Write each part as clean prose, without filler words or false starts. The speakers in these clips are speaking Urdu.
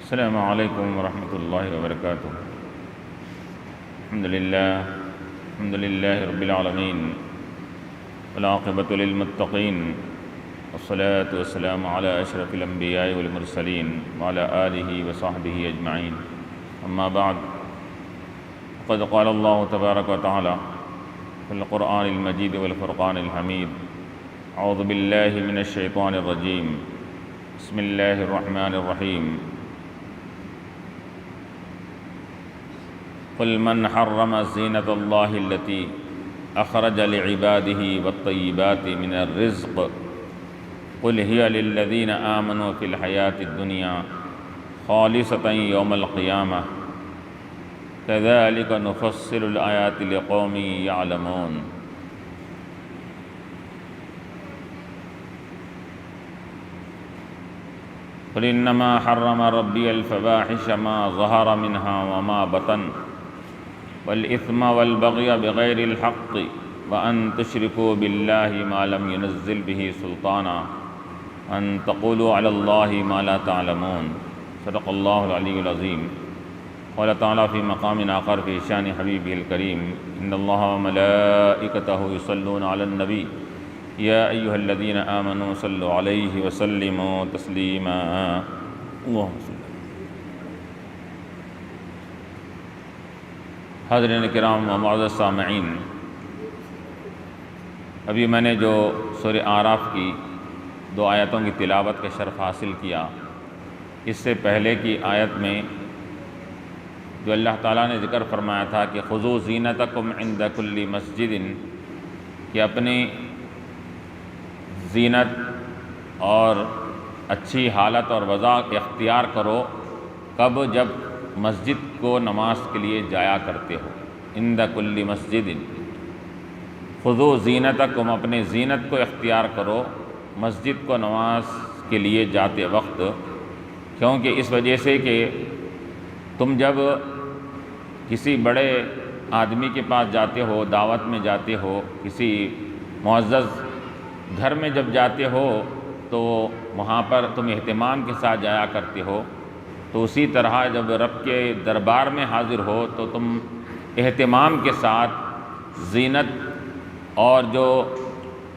السلام علیکم ورحمۃ اللہ وبرکاتہ۔ الحمد للہ رب العالمین والعاقبۃ للمتقین والصلاة والسلام علی اشرف الانبیاء والمرسلین وعلی آلہ وصحبہ اجمعین، اما بعد، قد قال اللہ تبارک وتعالی فی القرآن المجید والفرقان الحمید، اعوذ باللہ من الشیطان الرجیم، بسم اللہ الرحمن الرحیم، قل من حرم زینۃ اللہ التی اخرج لعباده والطیبات من الرزق قل هی للذین آمنوا فی الحیاۃ الدنیا خالصۃ یوم القیامہ کذالک نفصل الآیات لقوم یعلمون۔ قل انما حرم ربی الفواحش ما ظہر منها وما بطن والإثم والبغي بغير الحق وأن تشركوا بالله ما لم ينزل به سلطانا أن تقولوا على الله ما لا تعلمون، صدق الله العلي العظيم۔ قال تعالى في مقام آخر في شان حبيبه الكريم، إن الله وملائكته يصلون على النبي يا أيها الذين آمنوا صلوا عليه وسلموا تسليما، اللهم صل۔ حاضرین کرام و معزز سامعین، ابھی میں نے جو سورہ اعراف کی 2 آیتوں کی تلاوت کا شرف حاصل کیا، اس سے پہلے کی آیت میں جو اللہ تعالیٰ نے ذکر فرمایا تھا کہ خذوا زینتکم عند کل مسجد، کہ اپنی زینت اور اچھی حالت اور وضع اختیار کرو، کب؟ جب مسجد کو نماز کے لیے جایا کرتے ہو۔ عند کل مسجد، خذوا زینتکم، اپنے زینت کو اختیار کرو مسجد کو نماز کے لیے جاتے وقت، کیونکہ اس وجہ سے کہ تم جب کسی بڑے آدمی کے پاس جاتے ہو، دعوت میں جاتے ہو، کسی معزز گھر میں جب جاتے ہو تو وہاں پر تم اہتمام کے ساتھ جایا کرتے ہو، تو اسی طرح جب رب کے دربار میں حاضر ہو تو تم اہتمام کے ساتھ زینت اور جو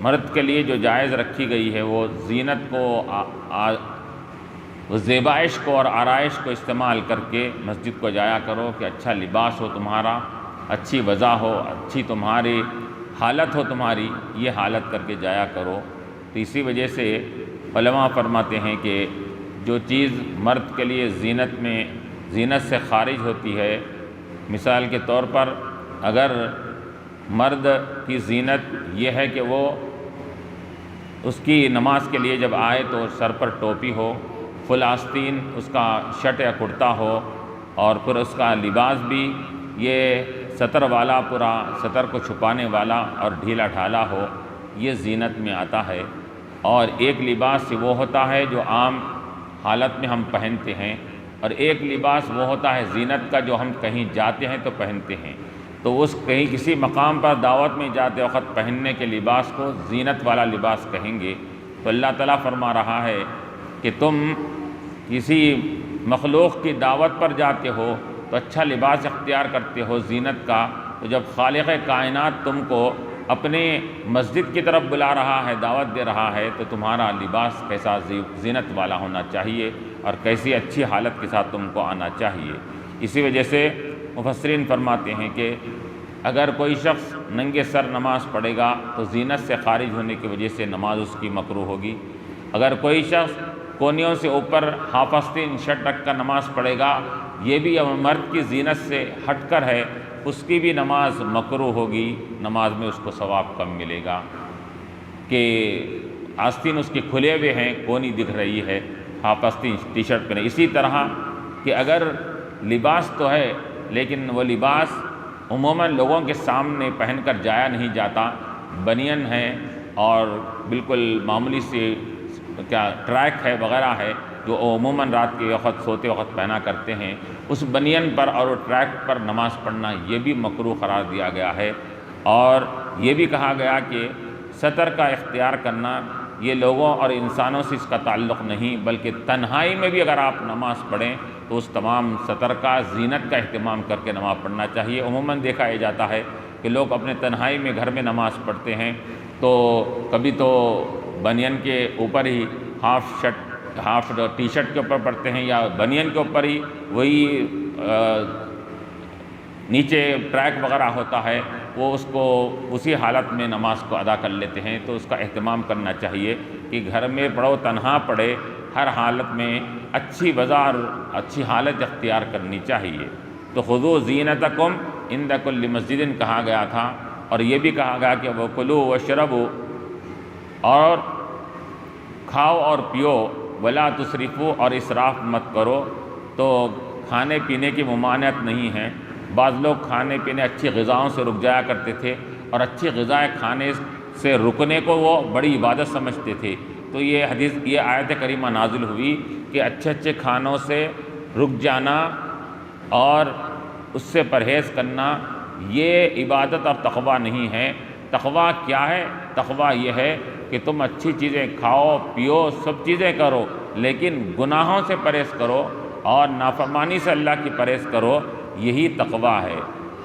مرد کے لیے جو جائز رکھی گئی ہے وہ زینت کو، زیبائش کو اور آرائش کو استعمال کر کے مسجد کو جایا کرو، کہ اچھا لباس ہو تمہارا، اچھی وضع ہو، اچھی تمہاری حالت ہو تمہاری، یہ حالت کر کے جایا کرو۔ تو اسی وجہ سے علماء فرماتے ہیں کہ جو چیز مرد کے لیے زینت سے خارج ہوتی ہے، مثال کے طور پر اگر مرد کی زینت یہ ہے کہ وہ اس کی نماز کے لیے جب آئے تو سر پر ٹوپی ہو، فل آستین اس کا شرٹ یا کرتا ہو، اور پھر اس کا لباس بھی یہ سطر والا، پورا سطر کو چھپانے والا اور ڈھیلا ڈھالا ہو، یہ زینت میں آتا ہے۔ اور ایک لباس وہ ہوتا ہے جو عام حالت میں ہم پہنتے ہیں، اور ایک لباس وہ ہوتا ہے زینت کا جو ہم کہیں جاتے ہیں تو پہنتے ہیں، تو اس کہیں کسی مقام پر دعوت میں جاتے وقت پہننے کے لباس کو زینت والا لباس کہیں گے۔ تو اللہ تعالیٰ فرما رہا ہے کہ تم کسی مخلوق کی دعوت پر جاتے ہو تو اچھا لباس اختیار کرتے ہو زینت کا، تو جب خالق کائنات تم کو اپنے مسجد کی طرف بلا رہا ہے، دعوت دے رہا ہے، تو تمہارا لباس کیسا زینت والا ہونا چاہیے اور کیسی اچھی حالت کے ساتھ تم کو آنا چاہیے۔ اسی وجہ سے مفسرین فرماتے ہیں کہ اگر کوئی شخص ننگے سر نماز پڑھے گا تو زینت سے خارج ہونے کی وجہ سے نماز اس کی مکروہ ہوگی۔ اگر کوئی شخص کونیوں سے اوپر ہاف آستین شرٹ رکھ کر نماز پڑھے گا، یہ بھی مرد کی زینت سے ہٹ کر ہے، اس کی بھی نماز مکروہ ہوگی، نماز میں اس کو ثواب کم ملے گا، کہ آستین اس کے کھلے ہوئے ہیں، کونی دکھ رہی ہے، ہاف آستین ٹی شرٹ پہنے۔ اسی طرح کہ اگر لباس تو ہے لیکن وہ لباس عموماً لوگوں کے سامنے پہن کر جایا نہیں جاتا، بنین ہے اور بالکل معمولی سی ٹریک ہے وغیرہ ہے جو عموماً رات کے وقت سوتے وقت پہنا کرتے ہیں، اس بنین پر اور ٹریک پر نماز پڑھنا یہ بھی مکروہ قرار دیا گیا ہے۔ اور یہ بھی کہا گیا کہ سطر کا اختیار کرنا یہ لوگوں اور انسانوں سے اس کا تعلق نہیں، بلکہ تنہائی میں بھی اگر آپ نماز پڑھیں تو اس تمام سطر کا زینت کا اہتمام کر کے نماز پڑھنا چاہیے۔ عموماً دیکھا یہ جاتا ہے کہ لوگ اپنے تنہائی میں گھر میں نماز پڑھتے ہیں تو کبھی تو بنین کے اوپر ہی ہاف ٹی شرٹ کے اوپر پڑھتے ہیں، یا بنین کے اوپر ہی وہی نیچے ٹریک وغیرہ ہوتا ہے، وہ اس کو اسی حالت میں نماز کو ادا کر لیتے ہیں۔ تو اس کا اہتمام کرنا چاہیے کہ گھر میں پڑھو تنہا پڑھے، ہر حالت میں اچھی وضع اور اچھی حالت اختیار کرنی چاہیے۔ تو خذوا زینتکم عند کل مسجد کہا گیا تھا، اور یہ بھی کہا گیا کہ وکلوا واشربوا، اور کھاؤ اور پیو، ولا تسرفوا، اور اسراف مت کرو۔ تو کھانے پینے کی ممانعت نہیں ہے۔ بعض لوگ کھانے پینے اچھی غذاؤں سے رک جایا کرتے تھے، اور اچھی غذائیں کھانے سے رکنے کو وہ بڑی عبادت سمجھتے تھے۔ تو یہ آیت کریمہ نازل ہوئی کہ اچھے اچھے کھانوں سے رک جانا اور اس سے پرہیز کرنا یہ عبادت اور تقویٰ نہیں ہے۔ تقویٰ کیا ہے؟ تقویٰ یہ ہے کہ تم اچھی چیزیں کھاؤ پیو، سب چیزیں کرو، لیکن گناہوں سے پرہیز کرو اور نافرمانی سے اللہ کی پرہیز کرو، یہی تقویٰ ہے۔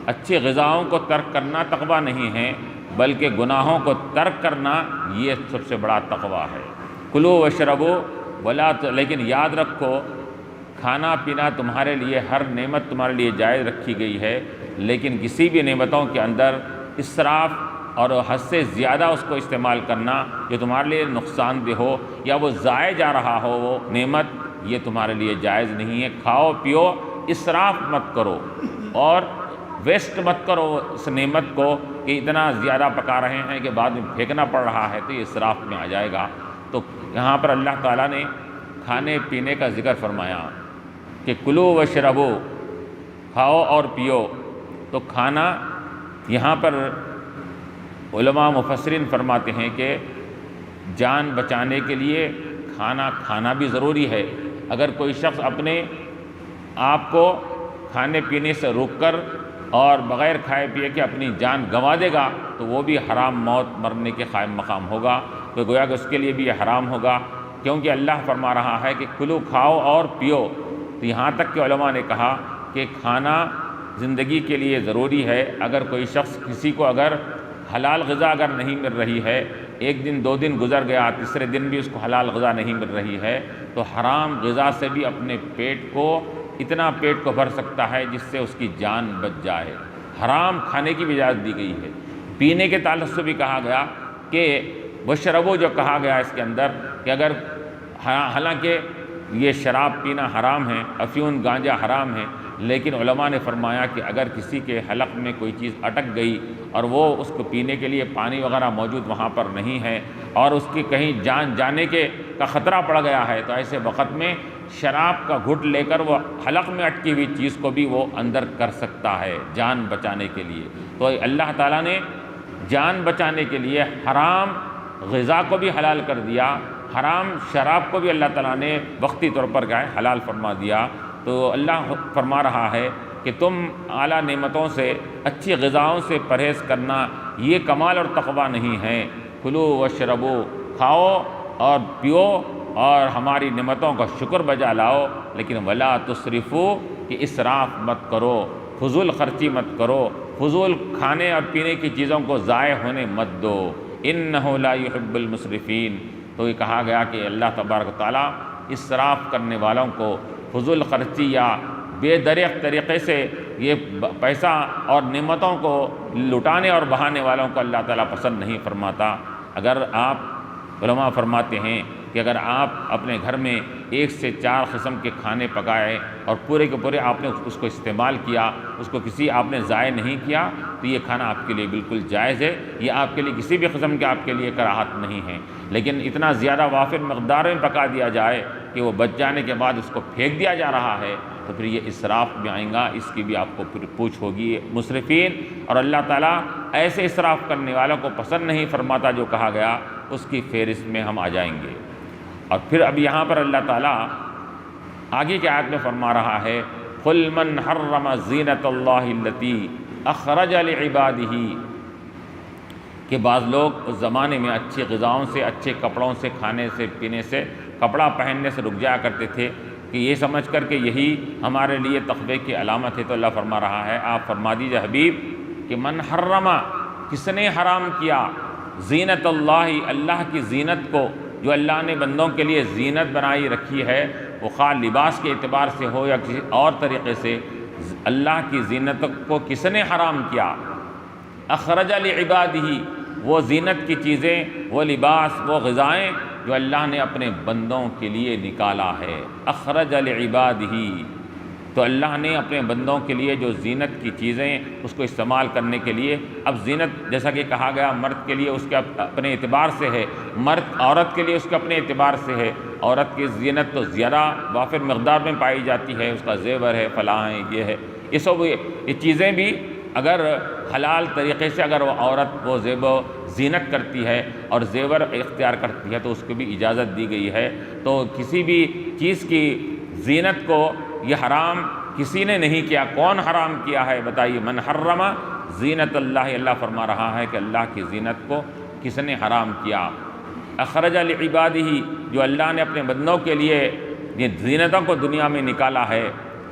اچھی غذاؤں کو ترک کرنا تقویٰ نہیں ہے، بلکہ گناہوں کو ترک کرنا یہ سب سے بڑا تقویٰ ہے۔ کلوا واشربوا ولا، لیکن یاد رکھو کھانا پینا تمہارے لیے، ہر نعمت تمہارے لیے جائز رکھی گئی ہے، لیکن کسی بھی نعمتوں کے اندر اسراف اور حد سے زیادہ اس کو استعمال کرنا جو تمہارے لیے نقصان دہ ہو یا وہ ضائع جا رہا ہو وہ نعمت، یہ تمہارے لیے جائز نہیں ہے۔ کھاؤ پیو، اسراف مت کرو اور ویسٹ مت کرو اس نعمت کو کہ اتنا زیادہ پکا رہے ہیں کہ بعد میں پھینکنا پڑ رہا ہے، تو یہ اسراف میں آ جائے گا۔ تو یہاں پر اللہ تعالیٰ نے کھانے پینے کا ذکر فرمایا کہ کلوا واشربوا، کھاؤ اور پیو۔ تو کھانا یہاں پر علماء مفسرین فرماتے ہیں کہ جان بچانے کے لیے کھانا کھانا بھی ضروری ہے۔ اگر کوئی شخص اپنے آپ کو کھانے پینے سے روک کر اور بغیر کھائے پیے کے اپنی جان گنوا دے گا تو وہ بھی حرام موت مرنے کے قائم مقام ہوگا، تو گویا کہ اس کے لیے بھی یہ حرام ہوگا، کیونکہ اللہ فرما رہا ہے کہ کلو، کھاؤ اور پیو۔ تو یہاں تک کہ علماء نے کہا کہ کھانا زندگی کے لیے ضروری ہے۔ اگر کوئی شخص کسی کو اگر حلال غذا اگر نہیں مل رہی ہے، ایک دن دو دن گزر گیا، تیسرے دن بھی اس کو حلال غذا نہیں مل رہی ہے، تو حرام غذا سے بھی اپنے پیٹ کو اتنا پیٹ کو بھر سکتا ہے جس سے اس کی جان بچ جائے۔ حرام کھانے کی بھی اجازت دی گئی ہے۔ پینے کے تعلق سے بھی کہا گیا کہ وشربو جو کہا گیا اس کے اندر کہ اگر حالانکہ یہ شراب پینا حرام ہے، افیون گانجا حرام ہے، لیکن علماء نے فرمایا کہ اگر کسی کے حلق میں کوئی چیز اٹک گئی اور وہ اس کو پینے کے لیے پانی وغیرہ موجود وہاں پر نہیں ہے اور اس کی کہیں جان جانے کا خطرہ پڑ گیا ہے، تو ایسے وقت میں شراب کا گھٹ لے کر وہ حلق میں اٹکی ہوئی چیز کو بھی وہ اندر کر سکتا ہے جان بچانے کے لیے۔ تو اللہ تعالیٰ نے جان بچانے کے لیے حرام غذا کو بھی حلال کر دیا، حرام شراب کو بھی اللہ تعالیٰ نے وقتی طور پر حلال فرما دیا۔ تو اللہ فرما رہا ہے کہ تم اعلیٰ نعمتوں سے، اچھی غذاؤں سے پرہیز کرنا یہ کمال اور تقویٰ نہیں ہے۔ کلوا واشربوا، کھاؤ اور پیو اور ہماری نعمتوں کا شکر بجا لاؤ، لیکن ولا تسرفوا، کہ اسراف مت کرو، فضول خرچی مت کرو، فضول کھانے اور پینے کی چیزوں کو ضائع ہونے مت دو، انہ لا يحب المسرفین۔ تو یہ کہا گیا کہ اللہ تبارک و تعالیٰ اسراف کرنے والوں کو، فضول خرچی یا بے دریغ طریقے سے یہ پیسہ اور نعمتوں کو لٹانے اور بہانے والوں کو اللہ تعالیٰ پسند نہیں فرماتا۔ اگر آپ، علماء فرماتے ہیں کہ اگر آپ اپنے گھر میں 1 سے 4 قسم کے کھانے پکائے اور پورے کے پورے آپ نے اس کو استعمال کیا، اس کو کسی آپ نے ضائع نہیں کیا، تو یہ کھانا آپ کے لیے بالکل جائز ہے، یہ آپ کے لیے کسی بھی قسم کے آپ کے لیے کراہت نہیں ہے۔ لیکن اتنا زیادہ وافر مقدار میں پکا دیا جائے کہ وہ بچ جانے کے بعد اس کو پھینک دیا جا رہا ہے، تو پھر یہ اسراف میں آئیں گا، اس کی بھی آپ کو پھر پوچھ ہوگی۔ مسرفین، اور اللہ تعالیٰ ایسے اسراف کرنے والوں کو پسند نہیں فرماتا جو کہا گیا، اس کی فہرست میں ہم آ جائیں گے۔ اور پھر اب یہاں پر اللہ تعالیٰ آگے کی آیت میں فرما رہا ہے قُلْ مَنْ حَرَّمَ زِینَةَ اللَّهِ الَّتِي أَخْرَجَ لِعِبَادِهِ، کہ بعض لوگ اس زمانے میں اچھی غذاؤں سے، اچھے کپڑوں سے، کھانے سے، پینے سے، کپڑا پہننے سے رک جایا کرتے تھے، کہ یہ سمجھ کر کہ یہی ہمارے لیے تقوی کی علامت ہے، تو اللہ فرما رہا ہے آپ فرما دیجئے حبیب کہ من حرم، کس نے حرام کیا، زینت اللہ، اللہ کی زینت کو، جو اللہ نے بندوں کے لیے زینت بنائی رکھی ہے، وہ خواہ لباس کے اعتبار سے ہو یا کسی اور طریقے سے، اللہ کی زینت کو کس نے حرام کیا، اخرج لعبادہ، وہ زینت کی چیزیں، وہ لباس، وہ غذائیں جو اللہ نے اپنے بندوں کے لیے نکالا ہے، اخرج لعبادہ، تو اللہ نے اپنے بندوں کے لیے جو زینت کی چیزیں اس کو استعمال کرنے کے لیے، اب زینت جیسا کہ کہا گیا مرد کے لیے اس کے اپنے اعتبار سے ہے، مرد عورت کے لیے اس کے اپنے اعتبار سے ہے، عورت کی زینت تو زیادہ وافر مقدار میں پائی جاتی ہے، اس کا زیور ہے، فلاں ہے، یہ ہے، یہ سب یہ چیزیں بھی اگر حلال طریقے سے اگر وہ عورت وہ زیب و زینت کرتی ہے اور زیور اختیار کرتی ہے تو اس کو بھی اجازت دی گئی ہے۔ تو کسی بھی چیز کی زینت کو یہ حرام کسی نے نہیں کیا، کون حرام کیا ہے بتائیے؟ من حرم زینت اللہ، اللہ فرما رہا ہے کہ اللہ کی زینت کو کس نے حرام کیا، اخرج لعبادہ، جو اللہ نے اپنے بندوں کے لیے یہ زینتوں کو دنیا میں نکالا ہے،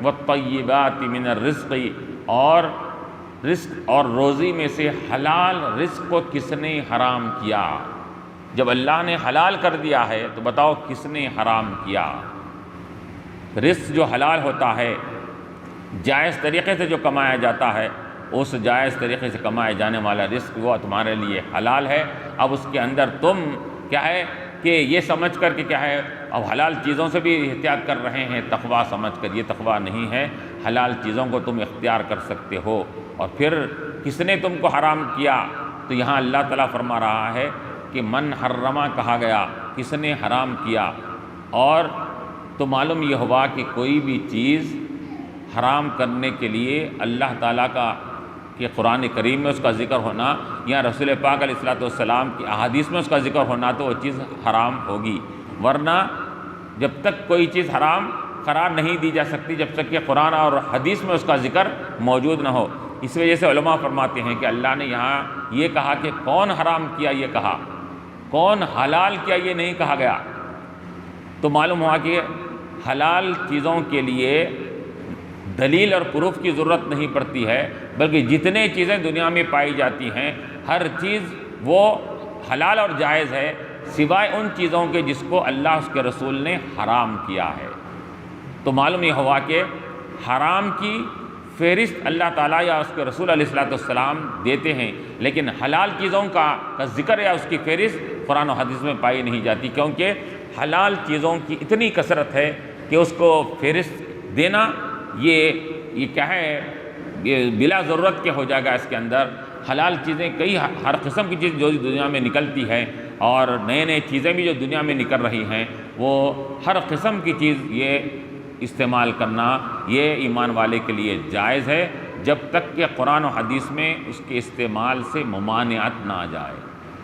والطیبات من الرزق، اور رزق اور روزی میں سے حلال رزق کو کس نے حرام کیا؟ جب اللہ نے حلال کر دیا ہے تو بتاؤ کس نے حرام کیا؟ رزق جو حلال ہوتا ہے، جائز طریقے سے جو کمایا جاتا ہے، اس جائز طریقے سے کمائے جانے والا رزق وہ تمہارے لیے حلال ہے۔ اب اس کے اندر تم کیا ہے کہ یہ سمجھ کر کہ کیا ہے، اب حلال چیزوں سے بھی احتیاط کر رہے ہیں تقویٰ سمجھ کر، یہ تقویٰ نہیں ہے، حلال چیزوں کو تم اختیار کر سکتے ہو۔ اور پھر کس نے تم کو حرام کیا؟ تو یہاں اللہ تعالیٰ فرما رہا ہے کہ من حرما کہا گیا، کس نے حرام کیا، اور تو معلوم یہ ہوا کہ کوئی بھی چیز حرام کرنے کے لیے اللہ تعالیٰ کا کہ قرآن کریم میں اس کا ذکر ہونا یا رسول پاک علیہ الصلوۃ والسلام کی احادیث میں اس کا ذکر ہونا تو وہ چیز حرام ہوگی، ورنہ جب تک کوئی چیز حرام قرار نہیں دی جا سکتی جب تک کہ قرآن اور حدیث میں اس کا ذکر موجود نہ ہو۔ اس وجہ سے علماء فرماتے ہیں کہ اللہ نے یہاں یہ کہا کہ کون حرام کیا، یہ کہا، کون حلال کیا یہ نہیں کہا گیا، تو معلوم ہوا کہ حلال چیزوں کے لیے دلیل اور پروف کی ضرورت نہیں پڑتی ہے، بلکہ جتنے چیزیں دنیا میں پائی جاتی ہیں ہر چیز وہ حلال اور جائز ہے، سوائے ان چیزوں کے جس کو اللہ اس کے رسول نے حرام کیا ہے۔ تو معلوم یہ ہوا کہ حرام کی فہرست اللہ تعالیٰ یا اس کے رسول علیہ الصلوۃ والسلام دیتے ہیں، لیکن حلال چیزوں کا ذکر یا اس کی فہرست قرآن و حدیث میں پائی نہیں جاتی، کیونکہ حلال چیزوں کی اتنی کثرت ہے کہ اس کو فہرست دینا یہ کیا ہے، یہ بلا ضرورت کے ہو جائے گا۔ اس کے اندر حلال چیزیں کئی ہر قسم کی چیز جو دنیا میں نکلتی ہے، اور نئے چیزیں بھی جو دنیا میں نکل رہی ہیں، وہ ہر قسم کی چیز یہ استعمال کرنا یہ ایمان والے کے لیے جائز ہے، جب تک کہ قرآن و حدیث میں اس کے استعمال سے ممانعت نہ آ جائے۔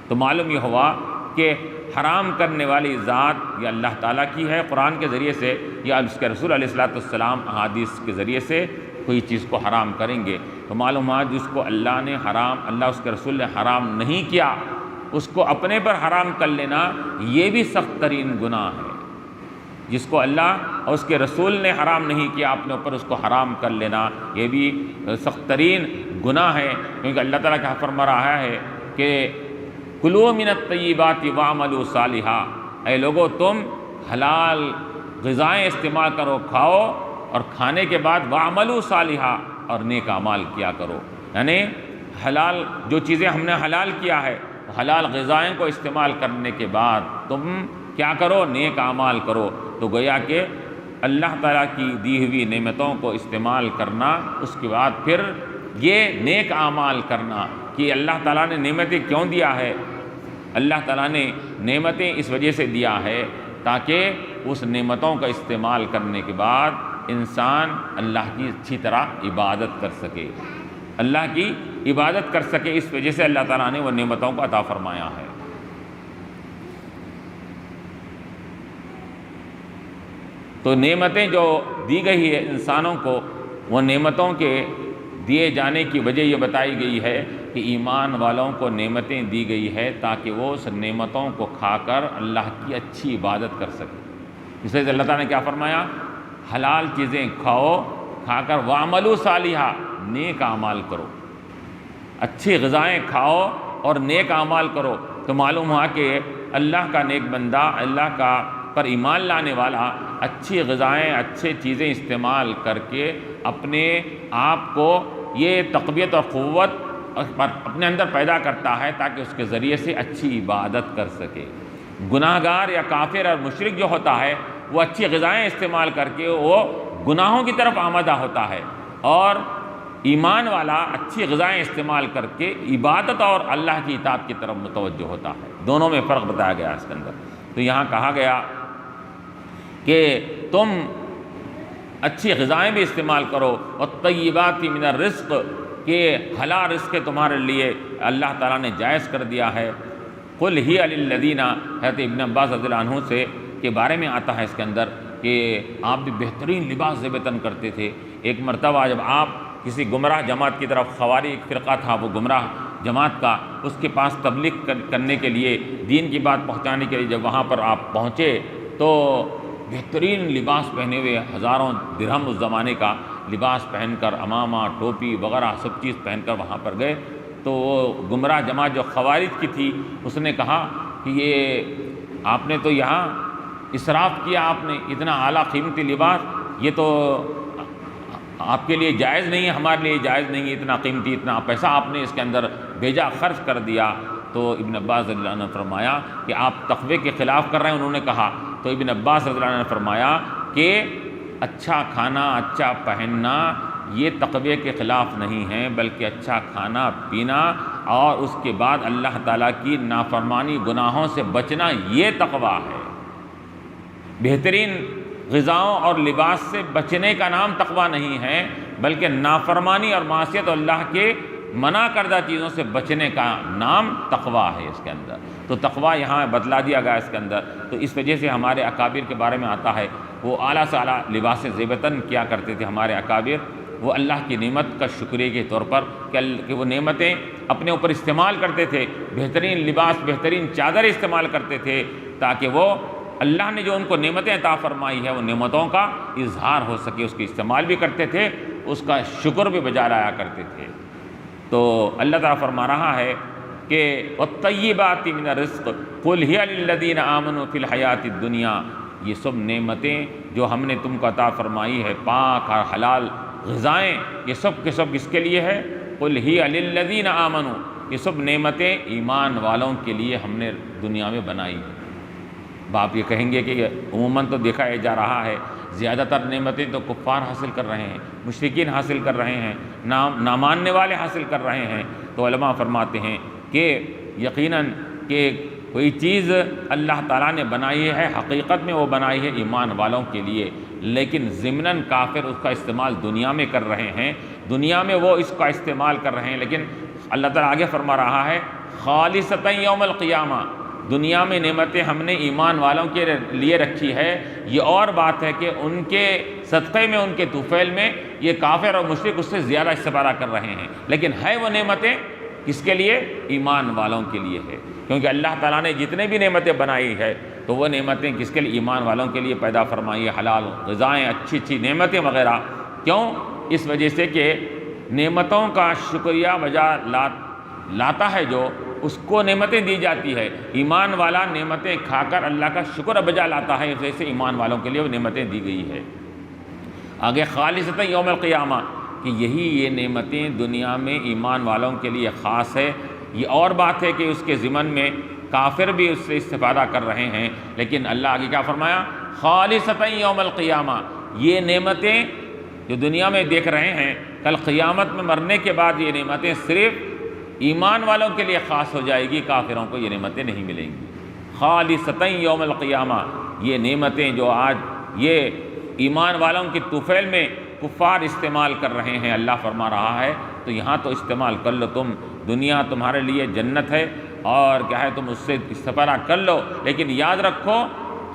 تو معلوم یہ ہوا کہ حرام کرنے والی ذات یا اللہ تعالیٰ کی ہے قرآن کے ذریعے سے، یا اس کے رسول علیہ الصلوۃ والسلام احادیث کے ذریعے سے کوئی چیز کو حرام کریں گے، تو معلوم ہوا جس کو اللہ نے حرام، اللہ اس کے رسول نے حرام نہیں کیا، اس کو اپنے پر حرام کر لینا یہ بھی سخت ترین گناہ ہے۔ جس کو اللہ اور اس کے رسول نے حرام نہیں کیا اپنے اوپر اس کو حرام کر لینا یہ بھی سخت ترین گناہ ہے، کیونکہ اللہ تعالیٰ کا فرما رہا ہے کہ کلوا من الطیبات واعملوا صالحا، اے لوگو تم حلال غذائیں استعمال کرو، کھاؤ، اور کھانے کے بعد واعملوا صالحا، اور نیک اعمال کیا کرو۔ یعنی حلال جو چیزیں ہم نے حلال کیا ہے، حلال غذائیں کو استعمال کرنے کے بعد تم کیا کرو، نیک اعمال کرو۔ تو گویا کہ اللہ تعالیٰ کی دی ہوئی نعمتوں کو استعمال کرنا، اس کے بعد پھر یہ نیک اعمال کرنا کہ اللہ تعالیٰ نے نعمتیں کیوں دیا ہے، اللہ تعالیٰ نے نعمتیں اس وجہ سے دیا ہے تاکہ اس نعمتوں کا استعمال کرنے کے بعد انسان اللہ کی اچھی طرح عبادت کر سکے، اللہ کی عبادت کر سکے، اس وجہ سے اللہ تعالیٰ نے وہ نعمتوں کو عطا فرمایا ہے۔ تو نعمتیں جو دی گئی ہے انسانوں کو، وہ نعمتوں کے دیے جانے کی وجہ یہ بتائی گئی ہے کہ ایمان والوں کو نعمتیں دی گئی ہے تاکہ وہ اس نعمتوں کو کھا کر اللہ کی اچھی عبادت کر سکے۔ اس لیے اللہ تعالیٰ نے کیا فرمایا حلال چیزیں کھاؤ، کھا کر وعملوا صالحا، نیک اعمال کرو، اچھی غذائیں کھاؤ اور نیک اعمال کرو۔ تو معلوم ہوا کہ اللہ کا نیک بندہ، اللہ کا پر ایمان لانے والا اچھی غذائیں، اچھے چیزیں استعمال کر کے اپنے آپ کو یہ تقویت اور قوت اپنے اندر پیدا کرتا ہے تاکہ اس کے ذریعے سے اچھی عبادت کر سکے۔ گناہ گار یا کافر اور مشرک جو ہوتا ہے وہ اچھی غذائیں استعمال کر کے وہ گناہوں کی طرف آمادہ ہوتا ہے، اور ایمان والا اچھی غذائیں استعمال کر کے عبادت اور اللہ کی اطاعت کی طرف متوجہ ہوتا ہے۔ دونوں میں فرق بتایا گیا اس کے اندر۔ تو یہاں کہا گیا کہ تم اچھی غذائیں بھی استعمال کرو، والطیبات من الرزق، کہ حلال رزق تمہارے لیے اللہ تعالیٰ نے جائز کر دیا ہے۔ قل ہی للذین، حضرت ابن عباس رضی اللہ عنہ سے کے بارے میں آتا ہے اس کے اندر کہ آپ بھی بہترین لباس زیبتن کرتے تھے۔ ایک مرتبہ جب آپ کسی گمراہ جماعت کی طرف، خوارج ایک فرقہ تھا وہ گمراہ جماعت کا، اس کے پاس تبلیغ کرنے کے لیے، دین کی بات پہنچانے کے لیے جب وہاں پر آپ پہنچے تو بہترین لباس پہنے ہوئے، ہزاروں درہم اس زمانے کا لباس پہن کر، امامہ، ٹوپی وغیرہ سب چیز پہن کر وہاں پر گئے۔ تو وہ گمراہ جماعت جو خوارج کی تھی اس نے کہا کہ یہ آپ نے تو یہاں اسراف کیا، آپ نے اتنا اعلیٰ قیمتی لباس، یہ تو آپ کے لیے جائز نہیں ہے، ہمارے لیے جائز نہیں ہے، اتنا قیمتی، اتنا پیسہ آپ نے اس کے اندر بھیجا، خرچ کر دیا۔ تو ابن عباس رضی اللہ عنہ نے فرمایا کہ آپ تقوی کے خلاف کر رہے ہیں، انہوں نے کہا۔ تو ابن عباس رضی اللہ عنہ نے فرمایا کہ اچھا کھانا، اچھا پہننا یہ تقوی کے خلاف نہیں ہے، بلکہ اچھا کھانا پینا اور اس کے بعد اللہ تعالیٰ کی نافرمانی، گناہوں سے بچنا، یہ تقوی ہے۔ بہترین غذاؤں اور لباس سے بچنے کا نام تقوی نہیں ہے، بلکہ نافرمانی اور معصیت اللہ کے منع کردہ چیزوں سے بچنے کا نام تقوی ہے اس کے اندر۔ تو تقوی یہاں بتلا دیا گیا اس کے اندر۔ تو اس وجہ سے ہمارے اکابر کے بارے میں آتا ہے، وہ اعلیٰ سے اعلیٰ لباس زیبتن کیا کرتے تھے ہمارے اکابر، وہ اللہ کی نعمت کا شکریہ کے طور پر کہ وہ نعمتیں اپنے اوپر استعمال کرتے تھے، بہترین لباس، بہترین چادر استعمال کرتے تھے تاکہ وہ اللہ نے جو ان کو نعمتیں عطا فرمائی ہے وہ نعمتوں کا اظہار ہو سکے، اس کے استعمال بھی کرتے تھے، اس کا شکر بھی بجا لایا کرتے تھے۔ تو اللہ تعالیٰ فرما رہا ہے کہ والطیبات من الرزق قل ہی للذین آمنوا فی الحیات الدنیا، یہ سب نعمتیں جو ہم نے تم کو عطا فرمائی ہے، پاک اور حلال غذائیں، یہ سب کے سب کس کے لیے ہے؟ قل ہی للذین آمنوا، یہ سب نعمتیں ایمان والوں کے لیے ہم نے دنیا میں بنائی ہیں۔ باپ یہ کہیں گے کہ عموماً تو دیکھا جا رہا ہے زیادہ تر نعمتیں تو کفار حاصل کر رہے ہیں، مشرکین حاصل کر رہے ہیں، نہ ماننے والے حاصل کر رہے ہیں۔ تو علماء فرماتے ہیں کہ یقیناً کہ کوئی چیز اللہ تعالیٰ نے بنائی ہے، حقیقت میں وہ بنائی ہے ایمان والوں کے لیے، لیکن ضمناً کافر اس کا استعمال دنیا میں کر رہے ہیں، دنیا میں وہ اس کا استعمال کر رہے ہیں، لیکن اللہ تعالیٰ آگے فرما رہا ہے خالصتاً یوم القیامہ، دنیا میں نعمتیں ہم نے ایمان والوں کے لیے رکھی ہے۔ یہ اور بات ہے کہ ان کے صدقے میں، ان کے طفیل میں یہ کافر اور مشرک اس سے زیادہ استفادہ کر رہے ہیں، لیکن ہے وہ نعمتیں کس کے لیے؟ ایمان والوں کے لیے ہے، کیونکہ اللہ تعالیٰ نے جتنے بھی نعمتیں بنائی ہے تو وہ نعمتیں کس کے لیے؟ ایمان والوں کے لیے پیدا فرمائی ہے، حلال غذائیں، اچھی اچھی نعمتیں وغیرہ۔ کیوں؟ اس وجہ سے کہ نعمتوں کا شکریہ بجا لاتا ہے جو، اس کو نعمتیں دی جاتی ہے۔ ایمان والا نعمتیں کھا کر اللہ کا شکر بجا لاتا ہے، اس وجہ سے ایمان والوں کے لیے وہ نعمتیں دی گئی ہے۔ آگے خالصتاً یوم القیامہ، کہ یہی یہ نعمتیں دنیا میں ایمان والوں کے لیے خاص ہے۔ یہ اور بات ہے کہ اس کے ضمن میں کافر بھی اس سے استفادہ کر رہے ہیں، لیکن اللہ آگے کیا فرمایا؟ خالصتاً یوم القیامہ، یہ نعمتیں جو دنیا میں دیکھ رہے ہیں، کل قیامت میں مرنے کے بعد یہ نعمتیں صرف ایمان والوں کے لیے خاص ہو جائے گی، کافروں کو یہ نعمتیں نہیں ملیں گی۔ خالصتاً یوم القیامہ، یہ نعمتیں جو آج یہ ایمان والوں کے طفیل میں کفار استعمال کر رہے ہیں، اللہ فرما رہا ہے تو یہاں تو استعمال کر لو تم، دنیا تمہارے لیے جنت ہے اور کیا ہے، تم اس سے استفادہ کر لو، لیکن یاد رکھو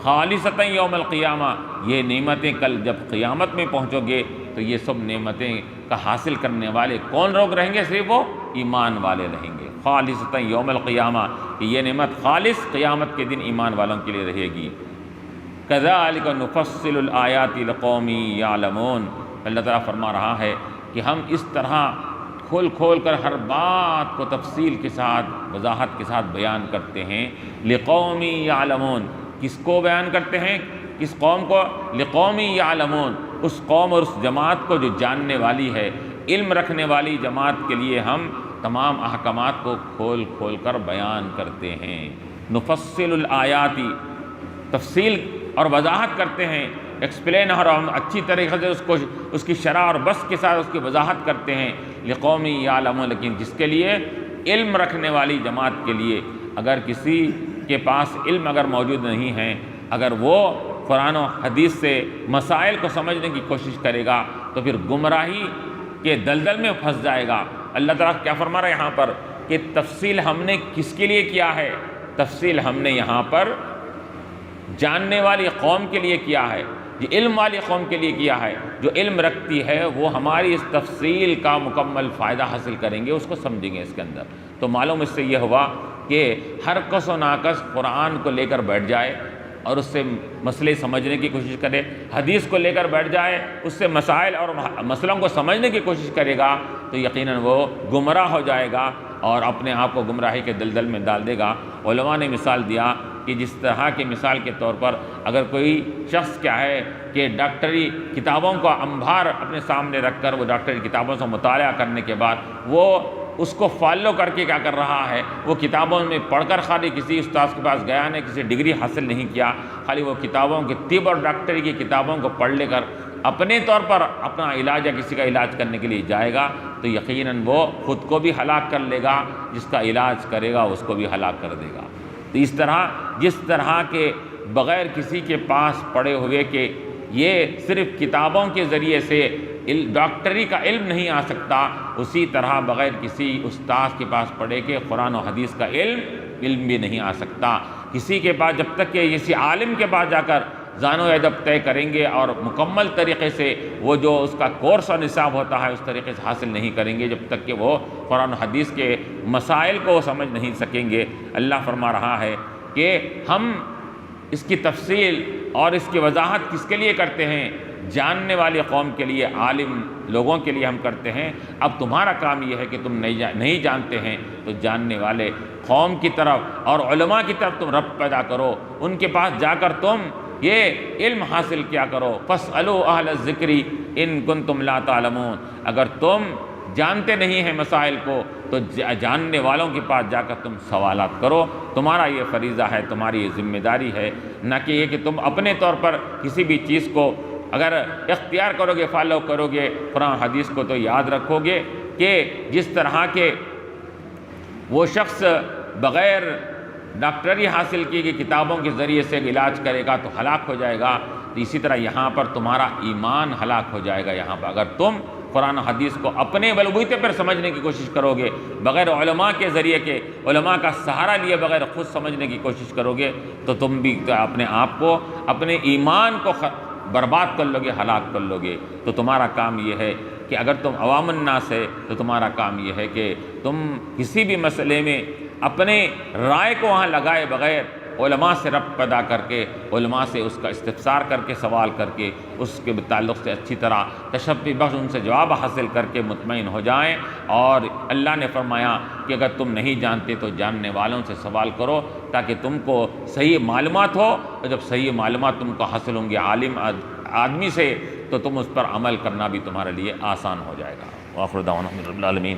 خالصتاً یوم القیامہ، یہ نعمتیں کل جب قیامت میں پہنچو گے تو یہ سب نعمتیں کا حاصل کرنے والے کون لوگ رہیں گے؟ صرف وہ ایمان والے رہیں گے۔ خالصتاً یوم القیامہ، کہ یہ نعمت خالص قیامت کے دن ایمان والوں کے لیے رہے گی۔ کذالک نفصل الآیات لقوم یعلمون۔ اللہ تعالیٰ فرما رہا ہے کہ ہم اس طرح کھول کھول کر ہر بات کو تفصیل کے ساتھ، وضاحت کے ساتھ بیان کرتے ہیں۔ لقوم یعلمون، کس کو بیان کرتے ہیں؟ کس قوم کو؟ لقوم یعلمون، اس قوم اور اس جماعت کو جو جاننے والی ہے، علم رکھنے والی جماعت کے لیے ہم تمام احکامات کو کھول کھول کر بیان کرتے ہیں۔ نفصل الآیات، تفصیل اور وضاحت کرتے ہیں، ایکسپلین، اور ہم اچھی طریقے سے اس کی شرح اور بس کے ساتھ اس کی وضاحت کرتے ہیں۔ لقوم یعلمون، لیکن جس کے لیے؟ علم رکھنے والی جماعت کے لیے۔ اگر کسی کے پاس علم اگر موجود نہیں ہے، اگر وہ قرآن و حدیث سے مسائل کو سمجھنے کی کوشش کرے گا تو پھر گمراہی کے دلدل میں پھنس جائے گا۔ اللہ تعالیٰ کیا فرما رہا ہے یہاں پر کہ تفصیل ہم نے کس کے لیے کیا ہے؟ تفصیل ہم نے یہاں پر جاننے والی قوم کے لیے کیا ہے، جو علم والی قوم کے لیے کیا ہے۔ جو علم رکھتی ہے وہ ہماری اس تفصیل کا مکمل فائدہ حاصل کریں گے، اس کو سمجھیں گے اس کے اندر۔ تو معلوم اس سے یہ ہوا کہ ہر کس و ناقص قرآن کو لے کر بیٹھ جائے اور اس سے مسئلے سمجھنے کی کوشش کرے، حدیث کو لے کر بیٹھ جائے، اس سے مسائل اور مسئلوں کو سمجھنے کی کوشش کرے گا تو یقیناً وہ گمراہ ہو جائے گا اور اپنے آپ کو گمراہی کے دلدل میں ڈال دے گا۔ علماء نے مثال دیا کہ جس طرح کی مثال کے طور پر اگر کوئی شخص کیا ہے کہ ڈاکٹری کتابوں کا انبار اپنے سامنے رکھ کر وہ ڈاکٹری کتابوں سے مطالعہ کرنے کے بعد وہ اس کو فالو کر کے کیا کر رہا ہے، وہ کتابوں میں پڑھ کر خالی کسی استاذ کے پاس گیا نہیں، کسی ڈگری حاصل نہیں کیا، خالی وہ کتابوں کی طب اور ڈاکٹری کی کتابوں کو پڑھ لے کر اپنے طور پر اپنا علاج یا کسی کا علاج کرنے کے لیے جائے گا تو یقیناً وہ خود کو بھی ہلاک کر لے گا، جس کا علاج کرے گا اس کو بھی ہلاک کر دے گا۔ تو اس طرح جس طرح کے بغیر کسی کے پاس پڑھے ہوئے کہ یہ صرف کتابوں کے ذریعے سے ڈاکٹری کا علم نہیں آ سکتا، اسی طرح بغیر کسی استاذ کے پاس پڑھے کہ قرآن و حدیث کا علم بھی نہیں آ سکتا۔ کسی کے پاس جب تک کہ کسی عالم کے پاس جا کر ذہن و ادب طے کریں گے اور مکمل طریقے سے وہ جو اس کا کورس اور نصاب ہوتا ہے اس طریقے سے حاصل نہیں کریں گے، جب تک کہ وہ قرآن و حدیث کے مسائل کو سمجھ نہیں سکیں گے۔ اللہ فرما رہا ہے کہ ہم اس کی تفصیل اور اس کی وضاحت کس کے لیے کرتے ہیں؟ جاننے والی قوم کے لیے، عالم لوگوں کے لیے ہم کرتے ہیں۔ اب تمہارا کام یہ ہے کہ تم نہیں جانتے ہیں تو جاننے والے قوم کی طرف اور علماء کی طرف تم ربط پیدا کرو، ان کے پاس جا کر تم یہ علم حاصل کیا کرو۔ فاسألوا اہل الذکر ان کنتم لا تعلمون، اگر تم جانتے نہیں ہیں مسائل کو تو جاننے والوں کے پاس جا کر تم سوالات کرو۔ تمہارا یہ فریضہ ہے، تمہاری یہ ذمہ داری ہے، نہ کہ یہ کہ تم اپنے طور پر کسی بھی چیز کو اگر اختیار کرو گے، فالو کرو گے قرآن حدیث کو، تو یاد رکھو گے کہ جس طرح کے وہ شخص بغیر ڈاکٹری حاصل کی گئی کتابوں کے ذریعے سے علاج کرے گا تو ہلاک ہو جائے گا، تو اسی طرح یہاں پر تمہارا ایمان ہلاک ہو جائے گا۔ یہاں پر اگر تم قرآن و حدیث کو اپنے بلبوتے پر سمجھنے کی کوشش کرو گے، بغیر علماء کے ذریعے کے، علماء کا سہارا لیے بغیر خود سمجھنے کی کوشش کرو گے تو تم بھی اپنے آپ کو، اپنے ایمان کو برباد کر لو گے، ہلاک کر لو گے۔ تو تمہارا کام یہ ہے کہ اگر تم عوام الناس ہے تو تمہارا کام یہ ہے کہ تم کسی بھی مسئلے میں اپنے رائے کو وہاں لگائے بغیر علماء سے ربط پیدا کر کے، علماء سے اس کا استفسار کر کے، سوال کر کے، اس کے تعلق سے اچھی طرح تشفی بخش ان سے جواب حاصل کر کے مطمئن ہو جائیں۔ اور اللہ نے فرمایا کہ اگر تم نہیں جانتے تو جاننے والوں سے سوال کرو تاکہ تم کو صحیح معلومات ہو، اور جب صحیح معلومات تم کو حاصل ہوں گے عالم آدمی سے تو تم اس پر عمل کرنا بھی تمہارے لیے آسان ہو جائے گا۔ وآخر دعوانا الحمد للہ رب العالمین۔